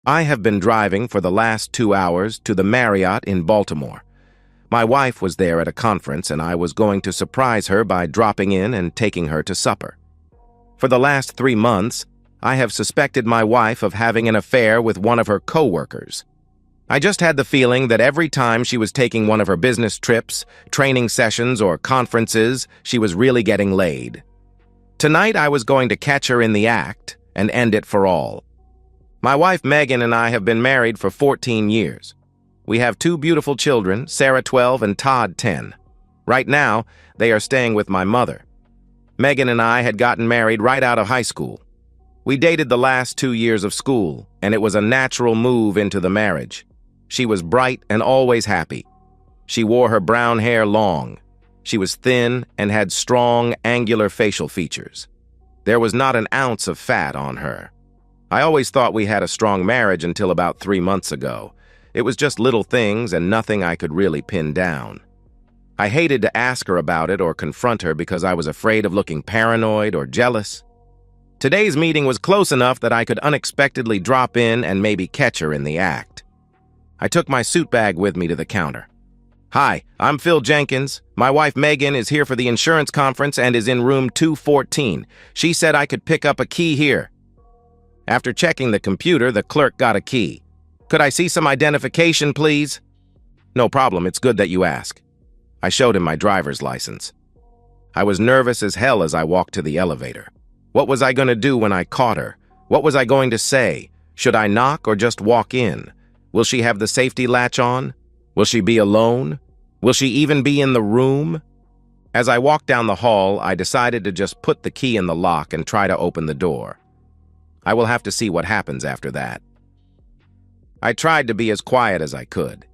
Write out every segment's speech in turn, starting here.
I have been driving for the last 2 hours to the Marriott in Baltimore. My wife was there at a conference, and I was going to surprise her by dropping in and taking her to supper. For the last 3 months, I have suspected my wife of having an affair with one of her co-workers. I just had the feeling that every time she was taking one of her business trips, training sessions, or conferences, she was really getting laid. Tonight, I was going to catch her in the act and end it for all. My wife Megan and I have been married for 14 years. We have 2 beautiful children, Sarah 12 and Todd 10. Right now, they are staying with my mother. Megan and I had gotten married right out of high school. We dated the last 2 years of school, and it was a natural move into the marriage. She was bright and always happy. She wore her brown hair long. She was thin and had strong, angular facial features. There was not an ounce of fat on her. I always thought we had a strong marriage until about 3 months ago. It was just little things and nothing I could really pin down. I hated to ask her about it or confront her because I was afraid of looking paranoid or jealous. Today's meeting was close enough that I could unexpectedly drop in and maybe catch her in the act. I took my suit bag with me to the counter. "Hi, I'm Phil Jenkins. My wife Megan is here for the insurance conference and is in room 214. She said I could pick up a key here." After checking the computer, the clerk got a key. "Could I see some identification, please?" "No problem, it's good that you ask." I showed him my driver's license. I was nervous as hell as I walked to the elevator. What was I going to do when I caught her? What was I going to say? Should I knock or just walk in? Will she have the safety latch on? Will she be alone? Will she even be in the room? As I walked down the hall, I decided to just put the key in the lock and try to open the door. I will have to see what happens after that. I tried to be as quiet as I could.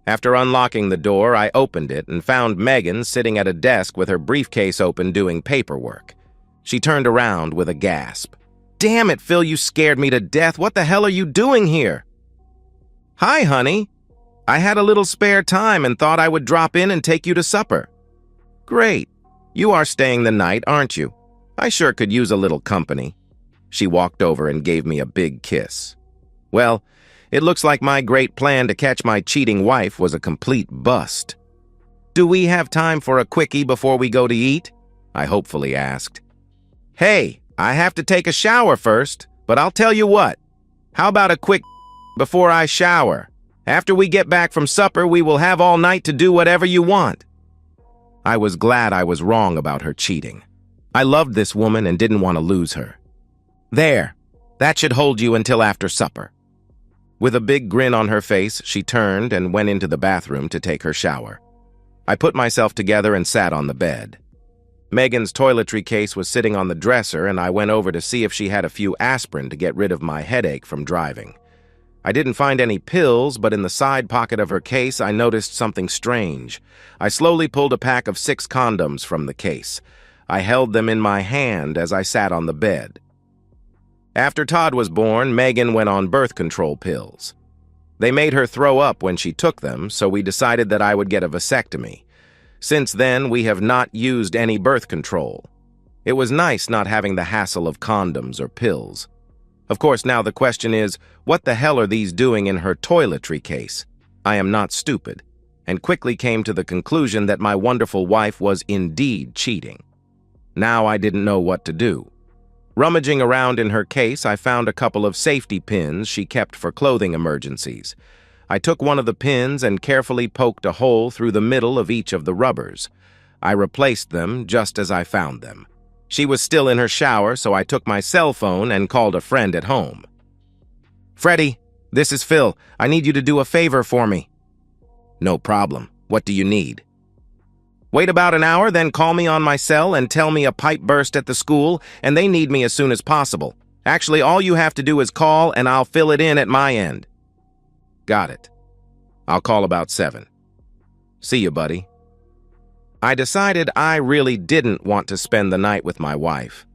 After unlocking the door, I opened it and found Megan sitting at a desk with her briefcase open doing paperwork. She turned around with a gasp. "Damn it, Phil, you scared me to death. What the hell are you doing here?" "Hi, honey. I had a little spare time and thought I would drop in and take you to supper." "Great. You are staying the night, aren't you? I sure could use a little company." She walked over and gave me a big kiss. Well, it looks like my great plan to catch my cheating wife was a complete bust. "Do we have time for a quickie before we go to eat?" I hopefully asked. "Hey, I have to take a shower first, but I'll tell you what. How about a quick before I shower? After we get back from supper, we will have all night to do whatever you want." I was glad I was wrong about her cheating. I loved this woman and didn't want to lose her. "There, that should hold you until after supper." With a big grin on her face, she turned and went into the bathroom to take her shower. I put myself together and sat on the bed. Megan's toiletry case was sitting on the dresser, and I went over to see if she had a few aspirin to get rid of my headache from driving. I didn't find any pills, but in the side pocket of her case, I noticed something strange. I slowly pulled a pack of 6 condoms from the case. I held them in my hand as I sat on the bed. After Todd was born, Megan went on birth control pills. They made her throw up when she took them, so we decided that I would get a vasectomy. Since then, we have not used any birth control. It was nice not having the hassle of condoms or pills. Of course, now the question is, what the hell are these doing in her toiletry case? I am not stupid, and quickly came to the conclusion that my wonderful wife was indeed cheating. Now I didn't know what to do. Rummaging around in her case, I found a couple of safety pins she kept for clothing emergencies. I took one of the pins and carefully poked a hole through the middle of each of the rubbers. I replaced them just as I found them. She was still in her shower, so I took my cell phone and called a friend at home. "Freddie, this is Phil. I need you to do a favor for me." "No problem. What do you need?" "Wait about an hour, then call me on my cell and tell me a pipe burst at the school, and they need me as soon as possible. Actually, all you have to do is call, and I'll fill it in at my end." "Got it. I'll call about 7. See you, buddy." I decided I really didn't want to spend the night with my wife.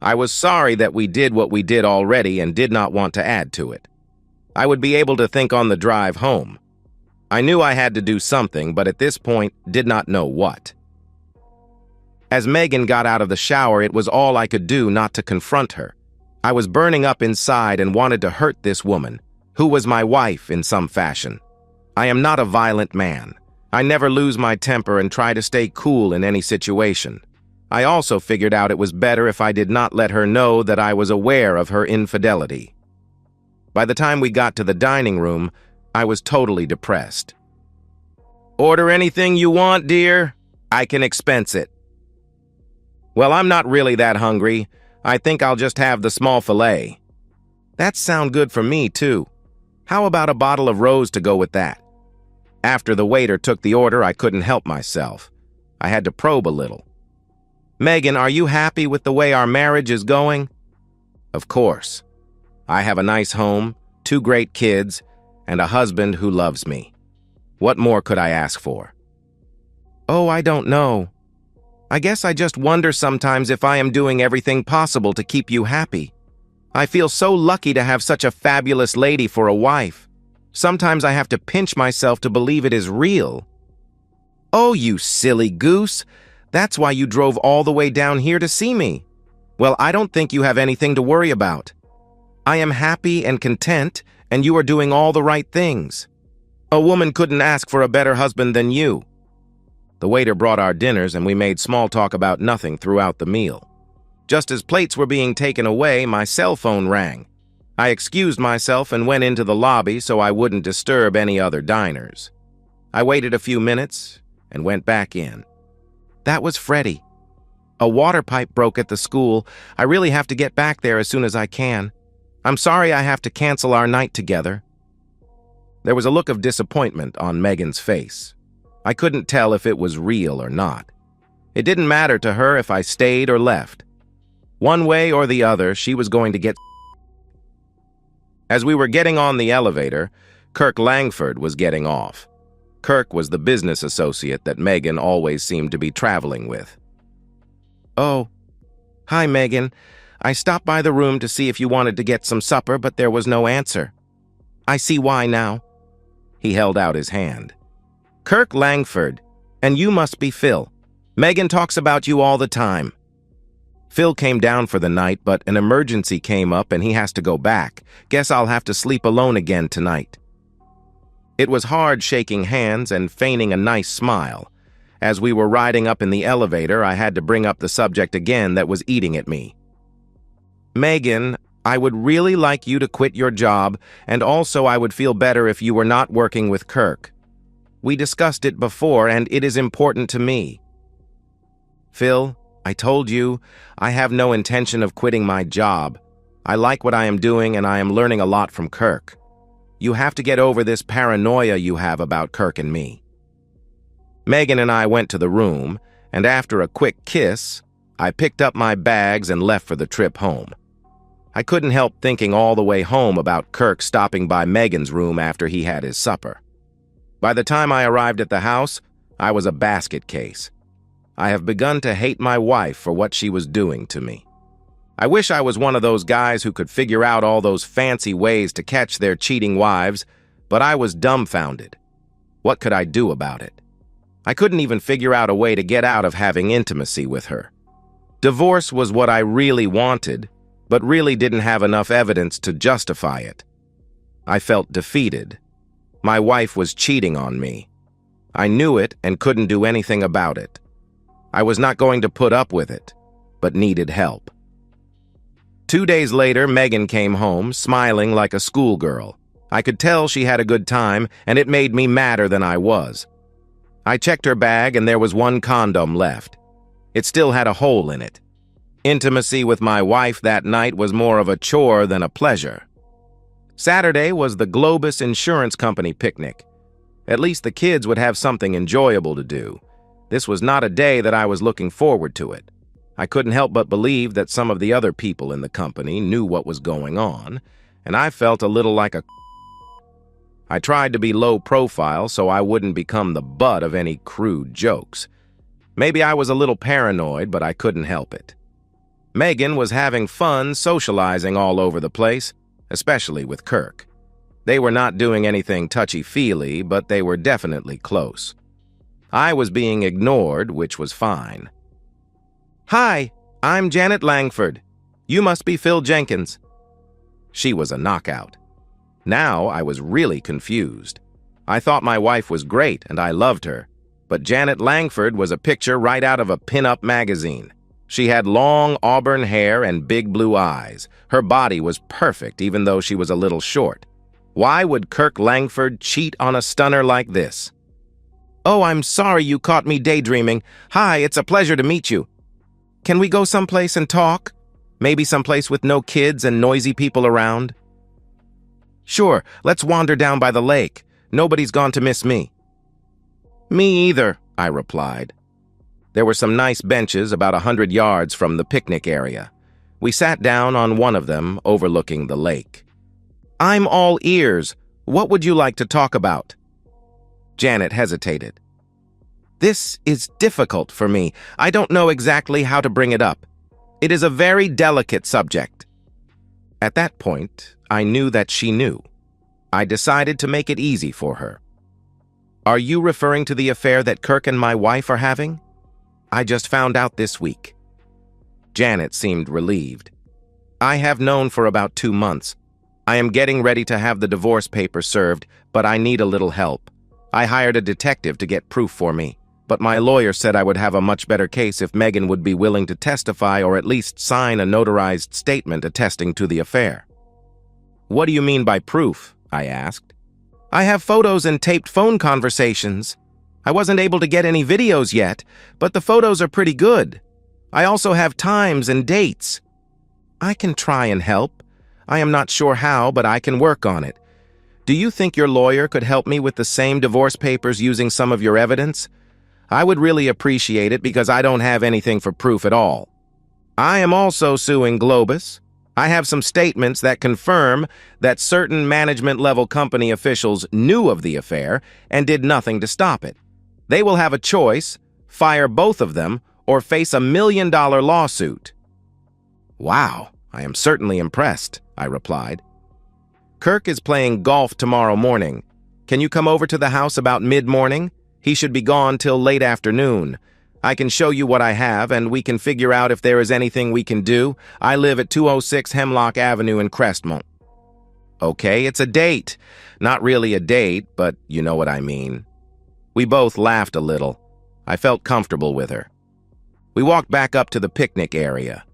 I was sorry that we did what we did already and did not want to add to it. I would be able to think on the drive home. I knew I had to do something, but at this point, did not know what. As Megan got out of the shower, it was all I could do not to confront her. I was burning up inside and wanted to hurt this woman. who was my wife in some fashion. I am not a violent man. I never lose my temper and try to stay cool in any situation. I also figured out it was better if I did not let her know that I was aware of her infidelity. By the time we got to the dining room, I was totally depressed. "Order anything you want, dear. I can expense it." "Well, I'm not really that hungry. I think I'll just have the small filet." "That sounds good for me, too. How about a bottle of rose to go with that?" After the waiter took the order, I couldn't help myself. I had to probe a little. "Megan, are you happy with the way our marriage is going?" "Of course. I have a nice home, 2 great kids, and a husband who loves me. What more could I ask for?" "Oh, I don't know. I guess I just wonder sometimes if I am doing everything possible to keep you happy. I feel so lucky to have such a fabulous lady for a wife. Sometimes I have to pinch myself to believe it is real." "Oh, you silly goose. That's why you drove all the way down here to see me. Well, I don't think you have anything to worry about. I am happy and content, and you are doing all the right things. A woman couldn't ask for a better husband than you." The waiter brought our dinners, and we made small talk about nothing throughout the meal. Just as plates were being taken away, my cell phone rang. I excused myself and went into the lobby so I wouldn't disturb any other diners. I waited a few minutes and went back in. That was Freddie. "A water pipe broke at the school. I really have to get back there as soon as I can. I'm sorry I have to cancel our night together." There was a look of disappointment on Megan's face. I couldn't tell if it was real or not. It didn't matter to her if I stayed or left. One way or the other, she was going to get. As we were getting on the elevator, Kirk Langford was getting off. Kirk was the business associate that Megan always seemed to be traveling with. "Oh, hi, Megan. I stopped by the room to see if you wanted to get some supper, but there was no answer. I see why now." He held out his hand. "Kirk Langford, and you must be Phil. Megan talks about you all the time." Phil came down for the night, but an emergency came up and he has to go back. Guess I'll have to sleep alone again tonight. It was hard shaking hands and feigning a nice smile. As we were riding up in the elevator, I had to bring up the subject again that was eating at me. "Megan, I would really like you to quit your job, and also I would feel better if you were not working with Kirk. We discussed it before, and it is important to me." "Phil, I told you, I have no intention of quitting my job. I like what I am doing, and I am learning a lot from Kirk. You have to get over this paranoia you have about Kirk and me." Megan and I went to the room, and after a quick kiss, I picked up my bags and left for the trip home. I couldn't help thinking all the way home about Kirk stopping by Megan's room after he had his supper. By the time I arrived at the house, I was a basket case. I have begun to hate my wife for what she was doing to me. I wish I was one of those guys who could figure out all those fancy ways to catch their cheating wives, but I was dumbfounded. What could I do about it? I couldn't even figure out a way to get out of having intimacy with her. Divorce was what I really wanted, but really didn't have enough evidence to justify it. I felt defeated. My wife was cheating on me. I knew it and couldn't do anything about it. I was not going to put up with it, but needed help. 2 days later, Megan came home, smiling like a schoolgirl. I could tell she had a good time, and it made me madder than I was. I checked her bag, and there was 1 condom left. It still had a hole in it. Intimacy with my wife that night was more of a chore than a pleasure. Saturday was the Globus Insurance Company picnic. At least the kids would have something enjoyable to do. This was not a day that I was looking forward to it. I couldn't help but believe that some of the other people in the company knew what was going on, and I felt a little like a. I tried to be low profile so I wouldn't become the butt of any crude jokes. Maybe I was a little paranoid, but I couldn't help it. Megan was having fun socializing all over the place, especially with Kirk. They were not doing anything touchy-feely, but they were definitely close. I was being ignored, which was fine. "Hi, I'm Janet Langford. You must be Phil Jenkins." She was a knockout. Now I was really confused. I thought my wife was great and I loved her, but Janet Langford was a picture right out of a pin-up magazine. She had long auburn hair and big blue eyes. Her body was perfect even though she was a little short. Why would Kirk Langford cheat on a stunner like this? "Oh, I'm sorry you caught me daydreaming. Hi, it's a pleasure to meet you. Can we go someplace and talk? Maybe someplace with no kids and noisy people around?" "Sure, let's wander down by the lake. Nobody's gone to miss me." "Me either," I replied. There were some nice benches about 100 yards from the picnic area. We sat down on one of them, overlooking the lake. "I'm all ears. What would you like to talk about?" Janet hesitated. "This is difficult for me. I don't know exactly how to bring it up. It is a very delicate subject." At that point, I knew that she knew. I decided to make it easy for her. "Are you referring to the affair that Kirk and my wife are having? I just found out this week." Janet seemed relieved. "I have known for about 2 months. I am getting ready to have the divorce papers served, but I need a little help. I hired a detective to get proof for me, but my lawyer said I would have a much better case if Megan would be willing to testify or at least sign a notarized statement attesting to the affair." "What do you mean by proof?" I asked. "I have photos and taped phone conversations. I wasn't able to get any videos yet, but the photos are pretty good. I also have times and dates. I can try and help. I am not sure how, but I can work on it. Do you think your lawyer could help me with the same divorce papers using some of your evidence? I would really appreciate it because I don't have anything for proof at all. I am also suing Globus. I have some statements that confirm that certain management-level company officials knew of the affair and did nothing to stop it. They will have a choice, fire both of them, or face a $1 million lawsuit." "Wow, I am certainly impressed," I replied. "Kirk is playing golf tomorrow morning. Can you come over to the house about mid-morning? He should be gone till late afternoon. I can show you what I have, and we can figure out if there is anything we can do. I live at 206 Hemlock Avenue in Crestmont." "Okay, it's a date. Not really a date, but you know what I mean." We both laughed a little. I felt comfortable with her. We walked back up to the picnic area.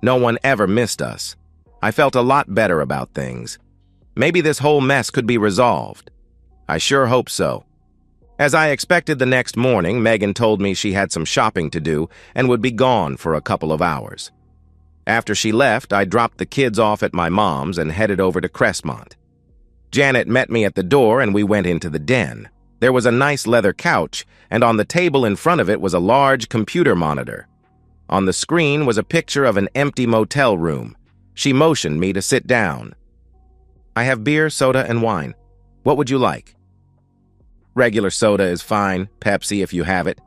No one ever missed us. I felt a lot better about things. Maybe this whole mess could be resolved. I sure hope so. As I expected the next morning, Megan told me she had some shopping to do and would be gone for a couple of hours. After she left, I dropped the kids off at my mom's and headed over to Crestmont. Janet met me at the door and we went into the den. There was a nice leather couch, and on the table in front of it was a large computer monitor. On the screen was a picture of an empty motel room. She motioned me to sit down. "I have beer, soda, and wine. What would you like?" "Regular soda is fine, Pepsi if you have it."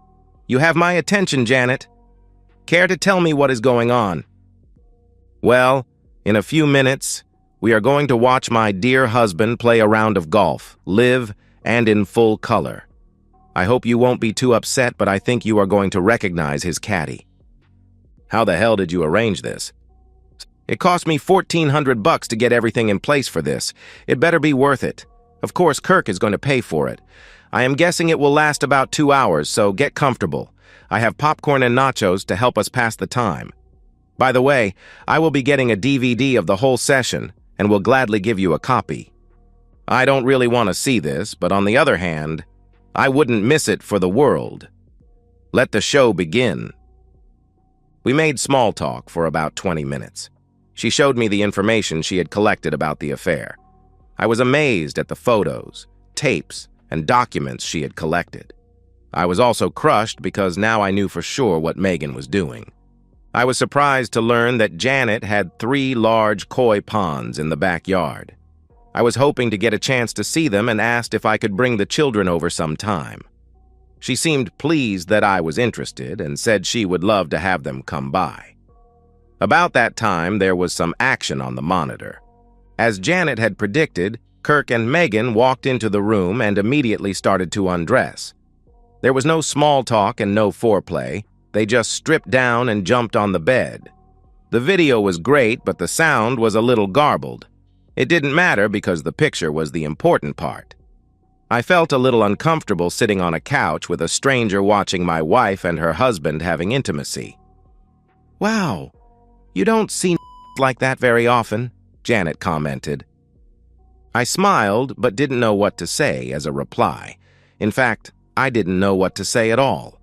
"You have my attention, Janet. Care to tell me what is going on?" "Well, in a few minutes, we are going to watch my dear husband play a round of golf, live and in full color. I hope you won't be too upset, but I think you are going to recognize his caddy." "How the hell did you arrange this?" "It cost me $1,400 to get everything in place for this. It better be worth it. Of course, Kirk is going to pay for it. I am guessing it will last about 2 hours, so get comfortable. I have popcorn and nachos to help us pass the time. By the way, I will be getting a DVD of the whole session and will gladly give you a copy. I don't really want to see this, but on the other hand, I wouldn't miss it for the world. Let the show begin." We made small talk for about 20 minutes. She showed me the information she had collected about the affair. I was amazed at the photos, tapes, and documents she had collected. I was also crushed because now I knew for sure what Megan was doing. I was surprised to learn that Janet had 3 large koi ponds in the backyard. I was hoping to get a chance to see them and asked if I could bring the children over sometime. She seemed pleased that I was interested and said she would love to have them come by. About that time, there was some action on the monitor. As Janet had predicted, Kirk and Megan walked into the room and immediately started to undress. There was no small talk and no foreplay. They just stripped down and jumped on the bed. The video was great, but the sound was a little garbled. It didn't matter because the picture was the important part. I felt a little uncomfortable sitting on a couch with a stranger watching my wife and her husband having intimacy. "Wow, you don't see like that very often," Janet commented. I smiled but didn't know what to say as a reply. In fact, I didn't know what to say at all.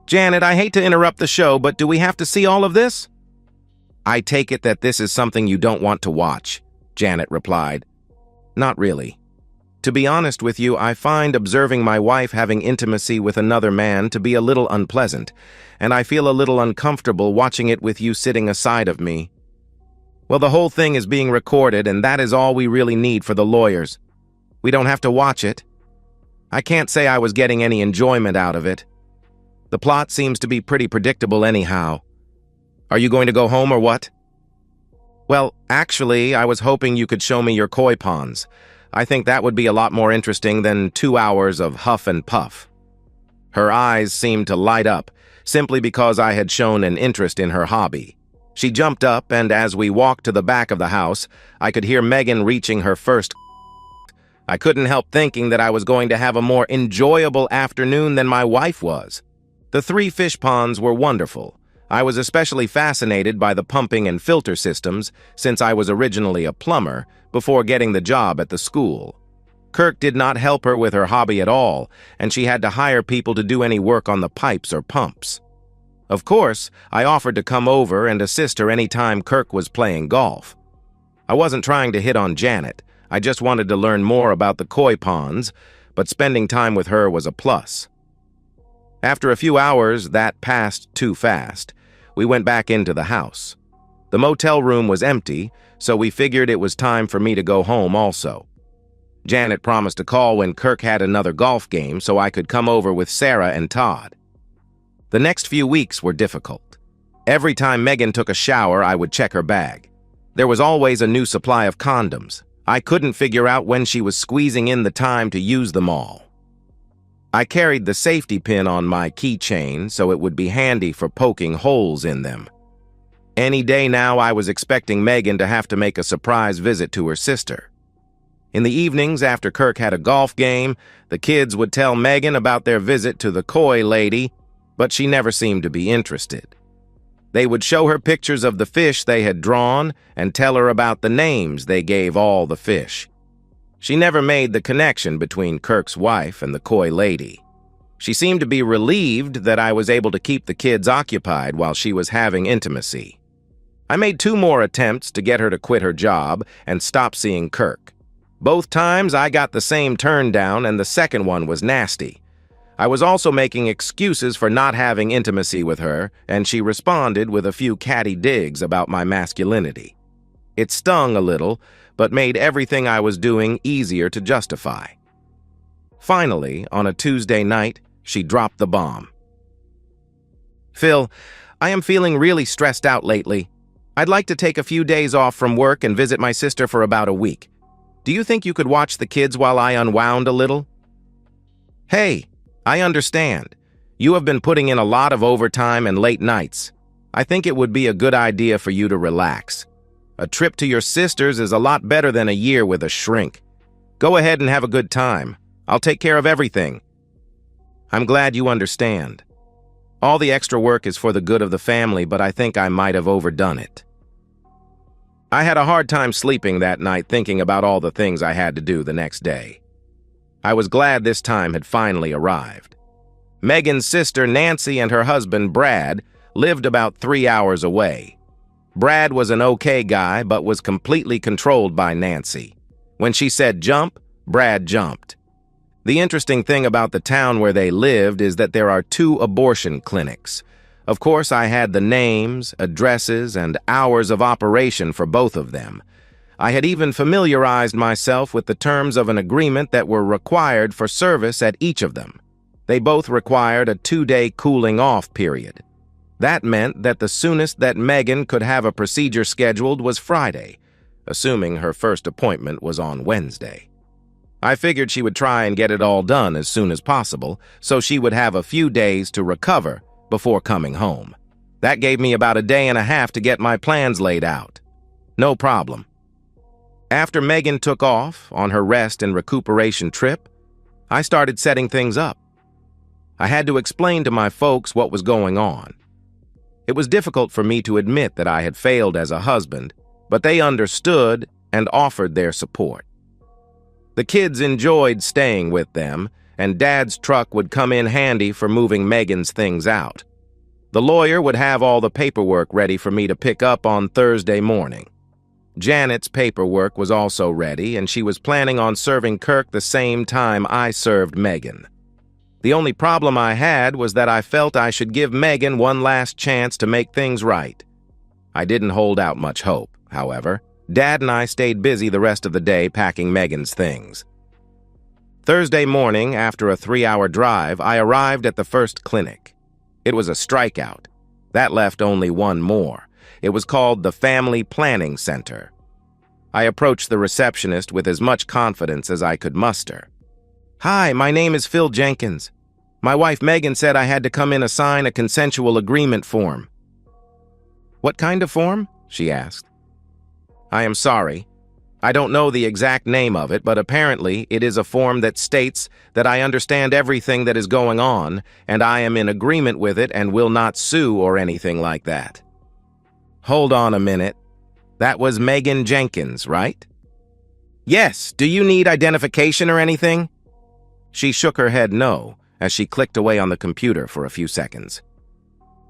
"Janet, I hate to interrupt the show, but do we have to see all of this?" "I take it that this is something you don't want to watch," Janet replied. "Not really. To be honest with you, I find observing my wife having intimacy with another man to be a little unpleasant, and I feel a little uncomfortable watching it with you sitting aside of me." "Well, the whole thing is being recorded, and that is all we really need for the lawyers. We don't have to watch it. I can't say I was getting any enjoyment out of it. The plot seems to be pretty predictable anyhow. Are you going to go home or what?" "Well, actually, I was hoping you could show me your koi ponds. I think that would be a lot more interesting than 2 hours of huff and puff." Her eyes seemed to light up, simply because I had shown an interest in her hobby. She jumped up, and as we walked to the back of the house, I could hear Megan reaching her first. I couldn't help thinking that I was going to have a more enjoyable afternoon than my wife was. The 3 fish ponds were wonderful. I was especially fascinated by the pumping and filter systems since I was originally a plumber before getting the job at the school. Kirk did not help her with her hobby at all, and she had to hire people to do any work on the pipes or pumps. Of course, I offered to come over and assist her any time Kirk was playing golf. I wasn't trying to hit on Janet. I just wanted to learn more about the koi ponds, but spending time with her was a plus. After a few hours that passed too fast, we went back into the house. The motel room was empty, so we figured it was time for me to go home also. Janet promised to call when Kirk had another golf game so I could come over with Sarah and Todd. The next few weeks were difficult. Every time Megan took a shower, I would check her bag. There was always a new supply of condoms. I couldn't figure out when she was squeezing in the time to use them all. I carried the safety pin on my keychain so it would be handy for poking holes in them. Any day now I was expecting Megan to have to make a surprise visit to her sister. In the evenings after Kirk had a golf game, the kids would tell Megan about their visit to the koi lady, but she never seemed to be interested. They would show her pictures of the fish they had drawn and tell her about the names they gave all the fish. She never made the connection between Kirk's wife and the koi lady. She seemed to be relieved that I was able to keep the kids occupied while she was having intimacy. I made 2 more attempts to get her to quit her job and stop seeing Kirk. Both times I got the same turn down, and the second one was nasty. I was also making excuses for not having intimacy with her, and she responded with a few catty digs about my masculinity. It stung a little, but made everything I was doing easier to justify. Finally, on a Tuesday night, she dropped the bomb. "Phil, I am feeling really stressed out lately. I'd like to take a few days off from work and visit my sister for about a week. Do you think you could watch the kids while I unwound a little?" "Hey, I understand. You have been putting in a lot of overtime and late nights. I think it would be a good idea for you to relax. A trip to your sister's is a lot better than a year with a shrink. Go ahead and have a good time. I'll take care of everything." "I'm glad you understand. All the extra work is for the good of the family, but I think I might have overdone it." I had a hard time sleeping that night thinking about all the things I had to do the next day. I was glad this time had finally arrived. Megan's sister Nancy and her husband Brad lived about 3 hours away. Brad was an okay guy, but was completely controlled by Nancy. When she said jump, Brad jumped. The interesting thing about the town where they lived is that there are 2 abortion clinics. Of course, I had the names, addresses, and hours of operation for both of them. I had even familiarized myself with the terms of an agreement that were required for service at each of them. They both required a 2-day cooling-off period. That meant that the soonest that Megan could have a procedure scheduled was Friday, assuming her first appointment was on Wednesday. I figured she would try and get it all done as soon as possible, so she would have a few days to recover before coming home. That gave me about a day and a half to get my plans laid out. No problem. After Megan took off on her rest and recuperation trip, I started setting things up. I had to explain to my folks what was going on. It was difficult for me to admit that I had failed as a husband, but they understood and offered their support. The kids enjoyed staying with them, and Dad's truck would come in handy for moving Megan's things out. The lawyer would have all the paperwork ready for me to pick up on Thursday morning. Janet's paperwork was also ready, and she was planning on serving Kirk the same time I served Megan. The only problem I had was that I felt I should give Megan one last chance to make things right. I didn't hold out much hope, however. Dad and I stayed busy the rest of the day packing Megan's things. Thursday morning, after a 3-hour drive, I arrived at the first clinic. It was a strikeout. That left only one more. It was called the Family Planning Center. I approached the receptionist with as much confidence as I could muster. "Hi, my name is Phil Jenkins. My wife Megan said I had to come in and sign a consensual agreement form." "What kind of form?" she asked. "I am sorry. I don't know the exact name of it, but apparently it is a form that states that I understand everything that is going on, and I am in agreement with it and will not sue or anything like that." "Hold on a minute. That was Megan Jenkins, right?" "Yes. Do you need identification or anything?" She shook her head no, as she clicked away on the computer for a few seconds.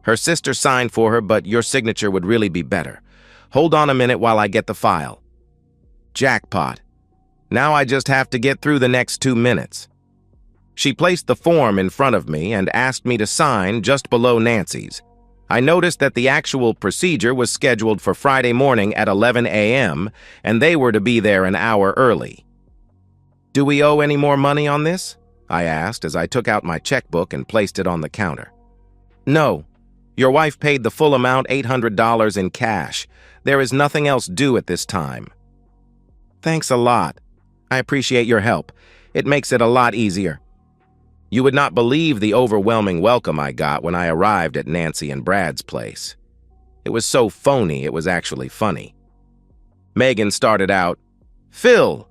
"Her sister signed for her, but your signature would really be better. Hold on a minute while I get the file." Jackpot. Now I just have to get through the next 2 minutes. She placed the form in front of me and asked me to sign just below Nancy's. I noticed that the actual procedure was scheduled for Friday morning at 11 a.m., and they were to be there an hour early. "Do we owe any more money on this?" I asked as I took out my checkbook and placed it on the counter. "No. Your wife paid the full amount, $800 in cash. There is nothing else due at this time." "Thanks a lot. I appreciate your help. It makes it a lot easier." You would not believe the overwhelming welcome I got when I arrived at Nancy and Brad's place. It was so phony, it was actually funny. Megan started out, "Phil,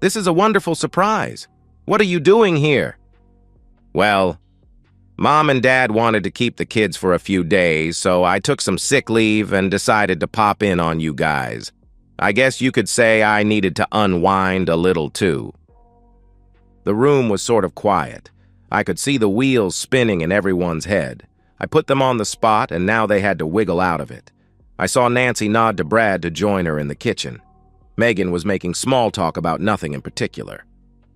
this is a wonderful surprise. What are you doing here?" "Well, Mom and Dad wanted to keep the kids for a few days, so I took some sick leave and decided to pop in on you guys. I guess you could say I needed to unwind a little too." The room was sort of quiet. I could see the wheels spinning in everyone's head. I put them on the spot, and now they had to wiggle out of it. I saw Nancy nod to Brad to join her in the kitchen. Megan was making small talk about nothing in particular.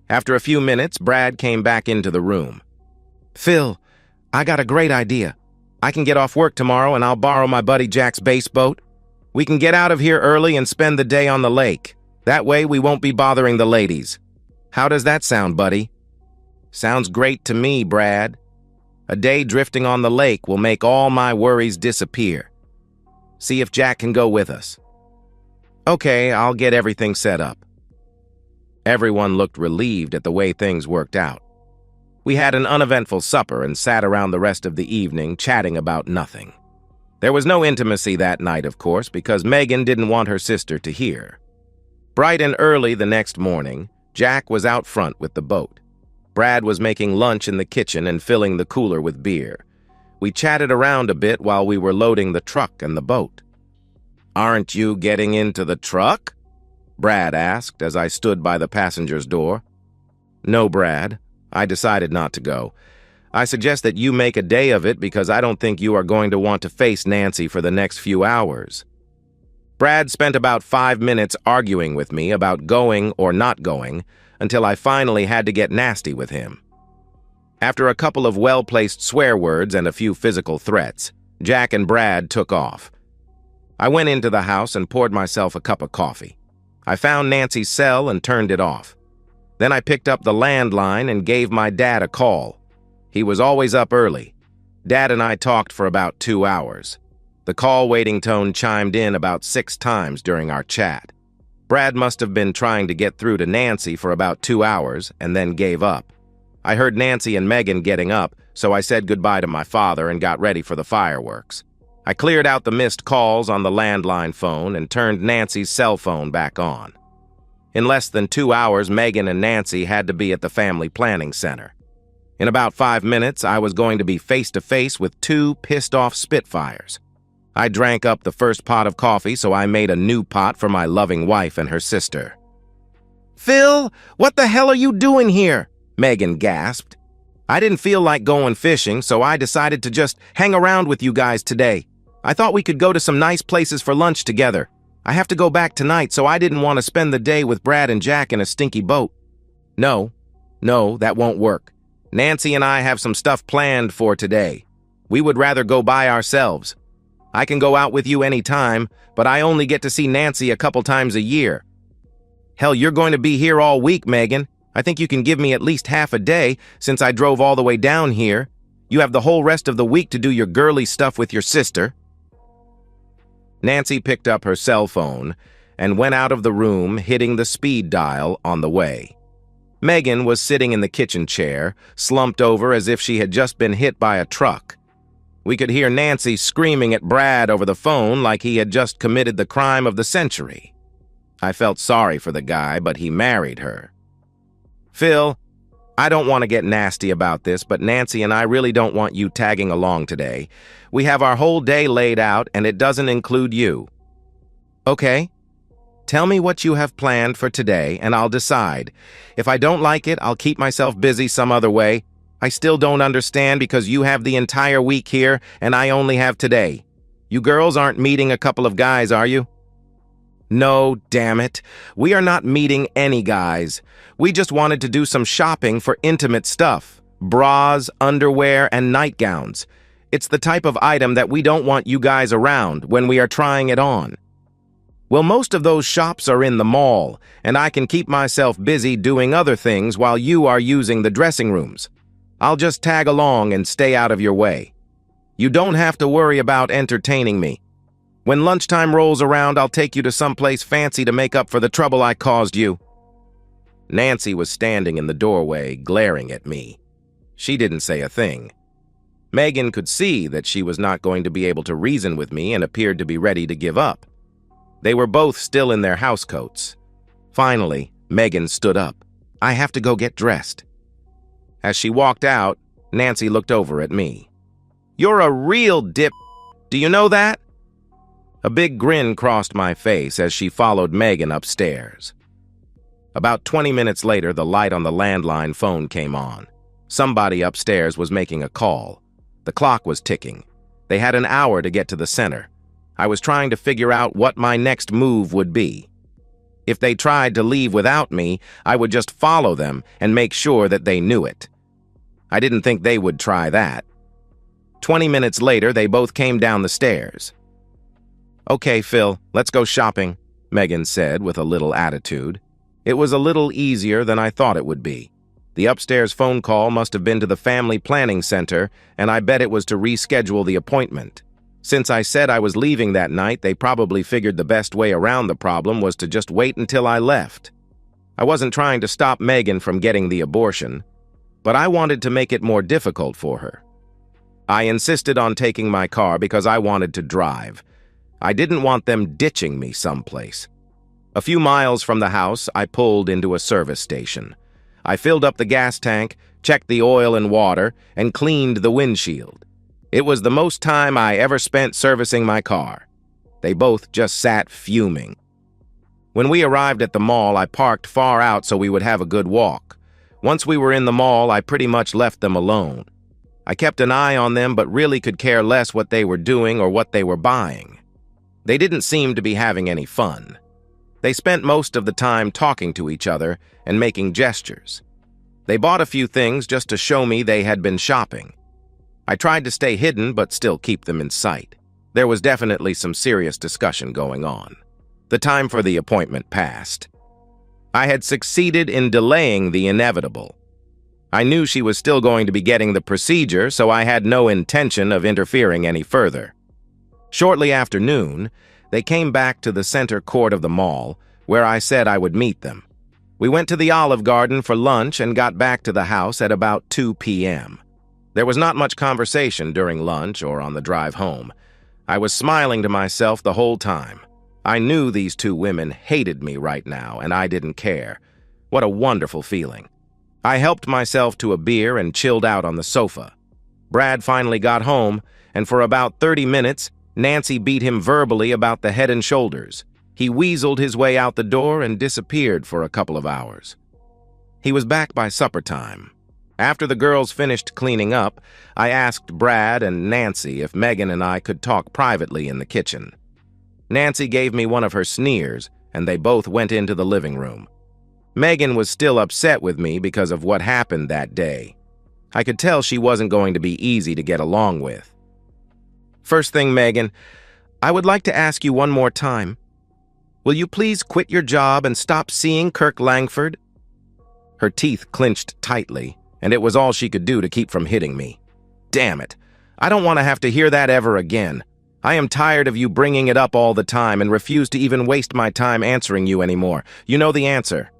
After a few minutes, Brad came back into the room. "Phil, I got a great idea. I can get off work tomorrow and I'll borrow my buddy Jack's bass boat. We can get out of here early and spend the day on the lake. That way we won't be bothering the ladies. How does that sound, buddy?" "Sounds great to me, Brad. A day drifting on the lake will make all my worries disappear. See if Jack can go with us." "Okay, I'll get everything set up." Everyone looked relieved at the way things worked out. We had an uneventful supper and sat around the rest of the evening chatting about nothing. There was no intimacy that night, of course, because Megan didn't want her sister to hear. Bright and early the next morning, Jack was out front with the boat. Brad was making lunch in the kitchen and filling the cooler with beer. We chatted around a bit while we were loading the truck and the boat. "Aren't you getting into the truck?" Brad asked as I stood by the passenger's door. "No, Brad. I decided not to go. I suggest that you make a day of it because I don't think you are going to want to face Nancy for the next few hours." Brad spent about 5 minutes arguing with me about going or not going until I finally had to get nasty with him. After a couple of well-placed swear words and a few physical threats, Jack and Brad took off. I went into the house and poured myself a cup of coffee. I found Nancy's cell and turned it off. Then I picked up the landline and gave my dad a call. He was always up early. Dad and I talked for about 2 hours. The call waiting tone chimed in about 6 times during our chat. Brad must have been trying to get through to Nancy for about 2 hours and then gave up. I heard Nancy and Megan getting up, so I said goodbye to my father and got ready for the fireworks. I cleared out the missed calls on the landline phone and turned Nancy's cell phone back on. In less than 2 hours, Megan and Nancy had to be at the family planning center. In about 5 minutes, I was going to be face-to-face with two pissed-off Spitfires. I drank up the first pot of coffee, so I made a new pot for my loving wife and her sister. "Phil, what the hell are you doing here?" Megan gasped. "I didn't feel like going fishing, so I decided to just hang around with you guys today. I thought we could go to some nice places for lunch together. I have to go back tonight, so I didn't want to spend the day with Brad and Jack in a stinky boat." No, that won't work. Nancy and I have some stuff planned for today. We would rather go by ourselves. I can go out with you anytime, but I only get to see Nancy a couple times a year. Hell, you're going to be here all week, Megan. I think you can give me at least half a day since I drove all the way down here. You have the whole rest of the week to do your girly stuff with your sister. Nancy picked up her cell phone and went out of the room, hitting the speed dial on the way. Megan was sitting in the kitchen chair, slumped over as if she had just been hit by a truck. We could hear Nancy screaming at Brad over the phone like he had just committed the crime of the century. I felt sorry for the guy, but he married her. "Phil, I don't want to get nasty about this, but Nancy and I really don't want you tagging along today. We have our whole day laid out, and it doesn't include you." "Okay. Tell me what you have planned for today, and I'll decide. If I don't like it, I'll keep myself busy some other way. I still don't understand because you have the entire week here, and I only have today. You girls aren't meeting a couple of guys, are you?" "No, damn it. We are not meeting any guys. We just wanted to do some shopping for intimate stuff. Bras, underwear, and nightgowns. It's the type of item that we don't want you guys around when we are trying it on." "Well, most of those shops are in the mall, and I can keep myself busy doing other things while you are using the dressing rooms. I'll just tag along and stay out of your way. You don't have to worry about entertaining me. When lunchtime rolls around, I'll take you to someplace fancy to make up for the trouble I caused you." Nancy was standing in the doorway, glaring at me. She didn't say a thing. Megan could see that she was not going to be able to reason with me and appeared to be ready to give up. They were both still in their housecoats. Finally, Megan stood up. "I have to go get dressed." As she walked out, Nancy looked over at me. "You're a real dip. Do you know that?" A big grin crossed my face as she followed Megan upstairs. About 20 minutes later, the light on the landline phone came on. Somebody upstairs was making a call. The clock was ticking. They had an hour to get to the center. I was trying to figure out what my next move would be. If they tried to leave without me, I would just follow them and make sure that they knew it. I didn't think they would try that. 20 minutes later, they both came down the stairs. "Okay, Phil, let's go shopping," Megan said with a little attitude. It was a little easier than I thought it would be. The upstairs phone call must have been to the family planning center, and I bet it was to reschedule the appointment. Since I said I was leaving that night, they probably figured the best way around the problem was to just wait until I left. I wasn't trying to stop Megan from getting the abortion, but I wanted to make it more difficult for her. I insisted on taking my car because I wanted to drive. I didn't want them ditching me someplace. A few miles from the house, I pulled into a service station. I filled up the gas tank, checked the oil and water, and cleaned the windshield. It was the most time I ever spent servicing my car. They both just sat fuming. When we arrived at the mall, I parked far out so we would have a good walk. Once we were in the mall, I pretty much left them alone. I kept an eye on them but really could care less what they were doing or what they were buying. They didn't seem to be having any fun. They spent most of the time talking to each other and making gestures. They bought a few things just to show me they had been shopping. I tried to stay hidden but still keep them in sight. There was definitely some serious discussion going on. The time for the appointment passed. I had succeeded in delaying the inevitable. I knew she was still going to be getting the procedure, so I had no intention of interfering any further. Shortly after noon, they came back to the center court of the mall, where I said I would meet them. We went to the Olive Garden for lunch and got back to the house at about 2 p.m. There was not much conversation during lunch or on the drive home. I was smiling to myself the whole time. I knew these two women hated me right now, and I didn't care. What a wonderful feeling. I helped myself to a beer and chilled out on the sofa. Brad finally got home, and for about 30 minutes, Nancy beat him verbally about the head and shoulders. He weaseled his way out the door and disappeared for a couple of hours. He was back by supper time. After the girls finished cleaning up, I asked Brad and Nancy if Megan and I could talk privately in the kitchen. Nancy gave me one of her sneers, and they both went into the living room. Megan was still upset with me because of what happened that day. I could tell she wasn't going to be easy to get along with. First thing, Megan, I would like to ask you one more time. Will you please quit your job and stop seeing Kirk Langford? Her teeth clenched tightly, and it was all she could do to keep from hitting me. Damn it. I don't want to have to hear that ever again. I am tired of you bringing it up all the time and refuse to even waste my time answering you anymore. You know the answer.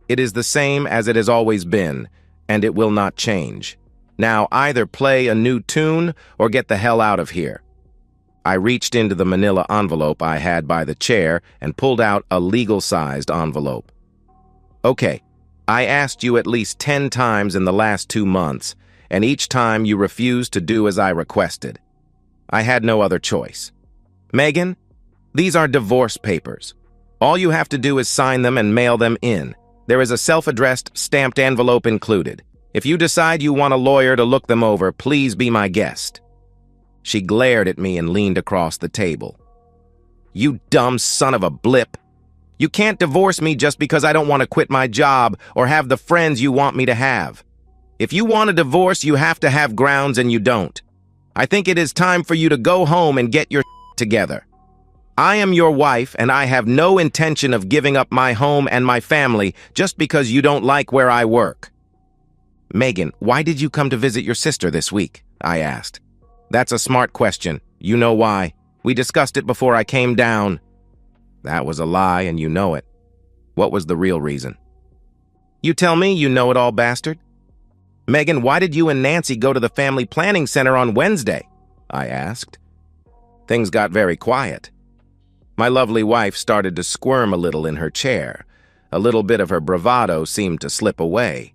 It is the same as it has always been, and it will not change. Now either play a new tune or get the hell out of here. I reached into the manila envelope I had by the chair and pulled out a legal-sized envelope. Okay, I asked you at least 10 times in the last 2 months, and each time you refused to do as I requested. I had no other choice. Megan, these are divorce papers. All you have to do is sign them and mail them in. There is a self-addressed, stamped envelope included. If you decide you want a lawyer to look them over, please be my guest. She glared at me and leaned across the table. You dumb son of a blip. You can't divorce me just because I don't want to quit my job or have the friends you want me to have. If you want a divorce, you have to have grounds, and you don't. I think it is time for you to go home and get your together. I am your wife, and I have no intention of giving up my home and my family just because you don't like where I work. Megan, why did you come to visit your sister this week? I asked. That's a smart question. You know why. We discussed it before I came down. That was a lie, and you know it. What was the real reason? You tell me, you know-it-all bastard. Megan, why did you and Nancy go to the family planning center on Wednesday? I asked. Things got very quiet. My lovely wife started to squirm a little in her chair. A little bit of her bravado seemed to slip away.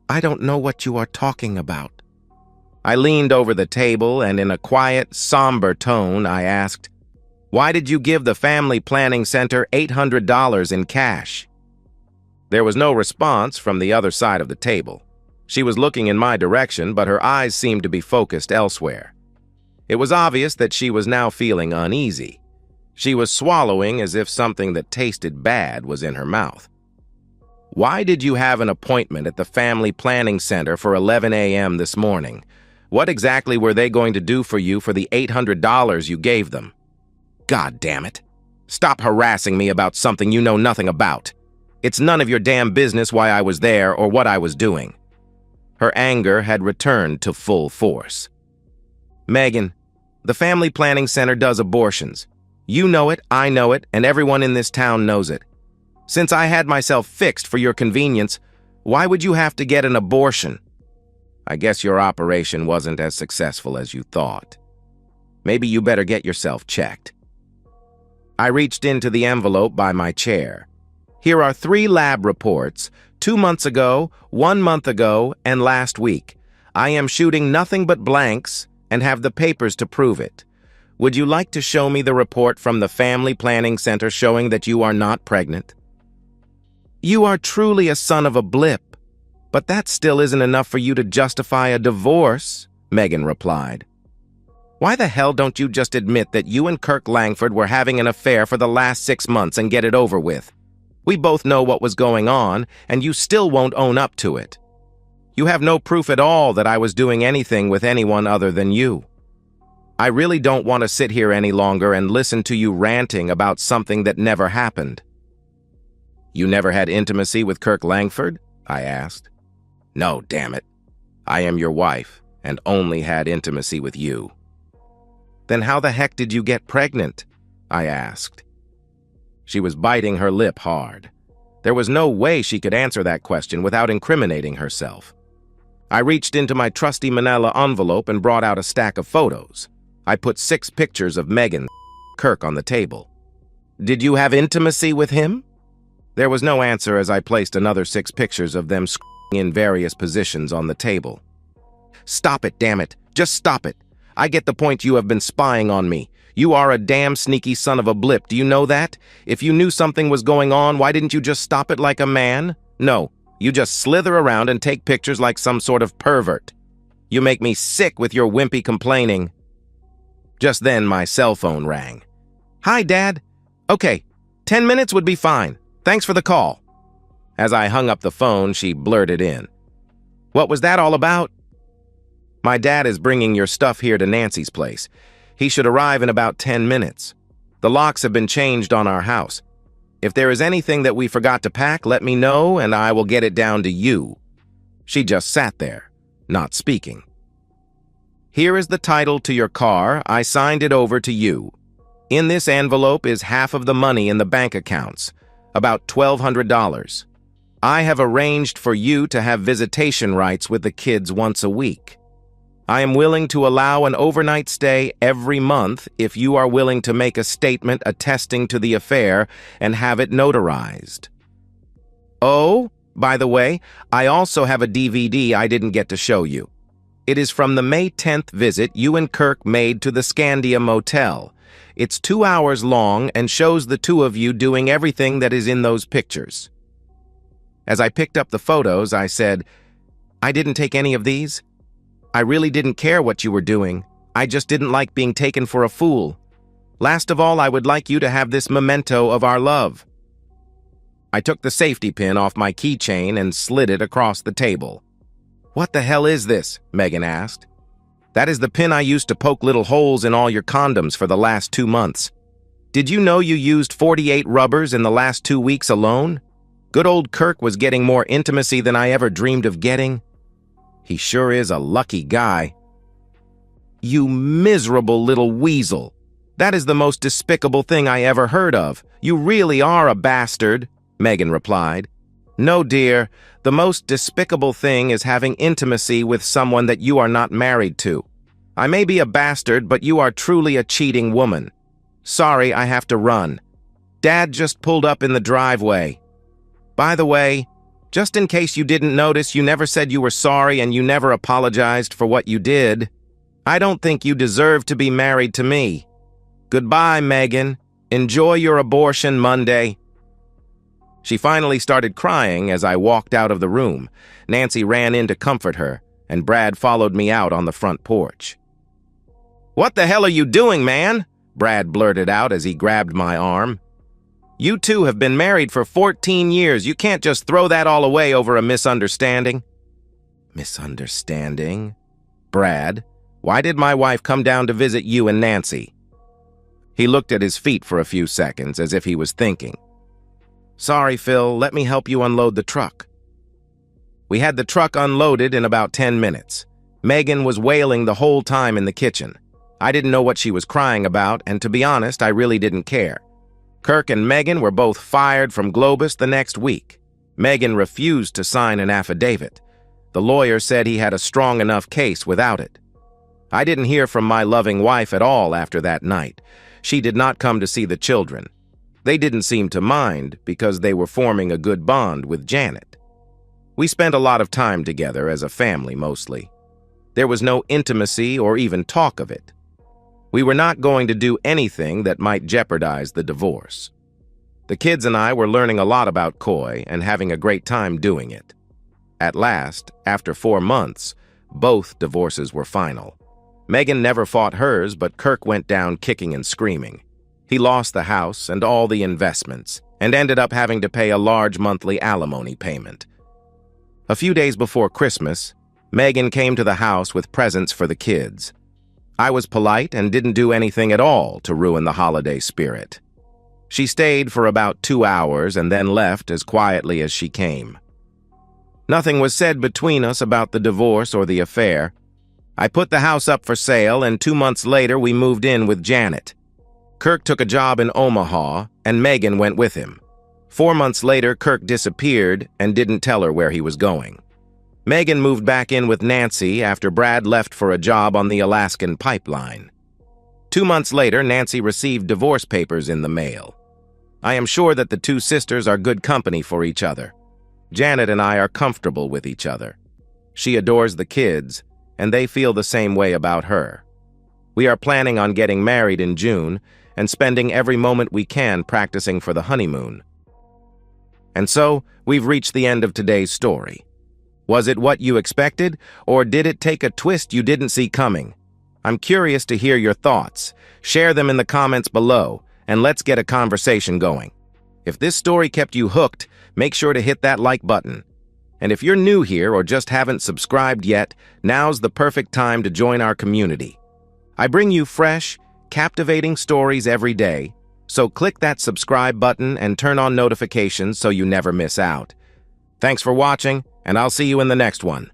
I don't know what you are talking about. I leaned over the table, and in a quiet, somber tone, I asked, why did you give the family planning center $800 in cash? There was no response from the other side of the table. She was looking in my direction, but her eyes seemed to be focused elsewhere. It was obvious that she was now feeling uneasy. She was swallowing as if something that tasted bad was in her mouth. Why did you have an appointment at the family planning center for 11 a.m. this morning? What exactly were they going to do for you for the $800 you gave them? God damn it. Stop harassing me about something you know nothing about. It's none of your damn business why I was there or what I was doing. Her anger had returned to full force. Megan, the family planning center does abortions. You know it, I know it, and everyone in this town knows it. Since I had myself fixed for your convenience, why would you have to get an abortion? I guess your operation wasn't as successful as you thought. Maybe you better get yourself checked. I reached into the envelope by my chair. Here are 3 lab reports, 2 months ago, 1 month ago, and last week. I am shooting nothing but blanks and have the papers to prove it. Would you like to show me the report from the Family Planning Center showing that you are not pregnant? You are truly a son of a blip, but that still isn't enough for you to justify a divorce, Megan replied. Why the hell don't you just admit that you and Kirk Langford were having an affair for the last 6 months and get it over with? We both know what was going on, and you still won't own up to it. You have no proof at all that I was doing anything with anyone other than you. I really don't want to sit here any longer and listen to you ranting about something that never happened. You never had intimacy with Kirk Langford? I asked. No, damn it. I am your wife and only had intimacy with you. Then how the heck did you get pregnant? I asked. She was biting her lip hard. There was no way she could answer that question without incriminating herself. I reached into my trusty manila envelope and brought out a stack of photos. I put 6 pictures of Megan Kirk on the table. Did you have intimacy with him? There was no answer as I placed another 6 pictures of them in various positions on the table. Stop it, damn it. Just stop it. I get the point. You have been spying on me. You are a damn sneaky son of a blip. Do you know that? If you knew something was going on, why didn't you just stop it like a man? No, you just slither around and take pictures like some sort of pervert. You make me sick with your wimpy complaining. Just then, my cell phone rang. Hi, Dad. Okay, 10 minutes would be fine. Thanks for the call. As I hung up the phone, she blurted in. What was that all about? My dad is bringing your stuff here to Nancy's place. He should arrive in about 10 minutes. The locks have been changed on our house. If there is anything that we forgot to pack, let me know and I will get it down to you. She just sat there, not speaking. Here is the title to your car. I signed it over to you. In this envelope is half of the money in the bank accounts, about $1,200. I have arranged for you to have visitation rights with the kids once a week. I am willing to allow an overnight stay every month if you are willing to make a statement attesting to the affair and have it notarized. Oh, by the way, I also have a DVD I didn't get to show you. It is from the May 10th visit you and Kirk made to the Scandia Motel. It's 2 hours long and shows the two of you doing everything that is in those pictures. As I picked up the photos, I said, I didn't take any of these. I really didn't care what you were doing. I just didn't like being taken for a fool. Last of all, I would like you to have this memento of our love. I took the safety pin off my keychain and slid it across the table. What the hell is this? Megan asked. That is the pin I used to poke little holes in all your condoms for the last 2 months. Did you know you used 48 rubbers in the last 2 weeks alone? Good old Kirk was getting more intimacy than I ever dreamed of getting. He sure is a lucky guy. You miserable little weasel. That is the most despicable thing I ever heard of. You really are a bastard, Megan replied. No, dear, the most despicable thing is having intimacy with someone that you are not married to. I may be a bastard, but you are truly a cheating woman. Sorry, I have to run. Dad just pulled up in the driveway. By the way, just in case you didn't notice, you never said you were sorry and you never apologized for what you did. I don't think you deserve to be married to me. Goodbye, Megan. Enjoy your abortion Monday. She finally started crying as I walked out of the room. Nancy ran in to comfort her, and Brad followed me out on the front porch. What the hell are you doing, man? Brad blurted out as he grabbed my arm. You two have been married for 14 years. You can't just throw that all away over a misunderstanding. Misunderstanding? Brad, why did my wife come down to visit you and Nancy? He looked at his feet for a few seconds as if he was thinking. Sorry, Phil, let me help you unload the truck. We had the truck unloaded in about 10 minutes. Megan was wailing the whole time in the kitchen. I didn't know what she was crying about, and to be honest, I really didn't care. Kirk and Megan were both fired from Globus the next week. Megan refused to sign an affidavit. The lawyer said he had a strong enough case without it. I didn't hear from my loving wife at all after that night. She did not come to see the children. They didn't seem to mind because they were forming a good bond with Janet. We spent a lot of time together as a family mostly. There was no intimacy or even talk of it. We were not going to do anything that might jeopardize the divorce. The kids and I were learning a lot about Coy and having a great time doing it. At last, after 4 months, both divorces were final. Megan never fought hers, but Kirk went down kicking and screaming. He lost the house and all the investments and ended up having to pay a large monthly alimony payment. A few days before Christmas, Megan came to the house with presents for the kids. I was polite and didn't do anything at all to ruin the holiday spirit. She stayed for about 2 hours and then left as quietly as she came. Nothing was said between us about the divorce or the affair. I put the house up for sale, and 2 months later we moved in with Janet. Kirk took a job in Omaha, and Megan went with him. 4 months later, Kirk disappeared and didn't tell her where he was going. Megan moved back in with Nancy after Brad left for a job on the Alaskan pipeline. 2 months later, Nancy received divorce papers in the mail. I am sure that the two sisters are good company for each other. Janet and I are comfortable with each other. She adores the kids, and they feel the same way about her. We are planning on getting married in June and spending every moment we can practicing for the honeymoon. And so, we've reached the end of today's story. Was it what you expected, or did it take a twist you didn't see coming? I'm curious to hear your thoughts. Share them in the comments below, and let's get a conversation going. If this story kept you hooked, make sure to hit that like button. And if you're new here or just haven't subscribed yet, now's the perfect time to join our community. I bring you fresh, captivating stories every day, so click that subscribe button and turn on notifications so you never miss out. Thanks for watching, and I'll see you in the next one.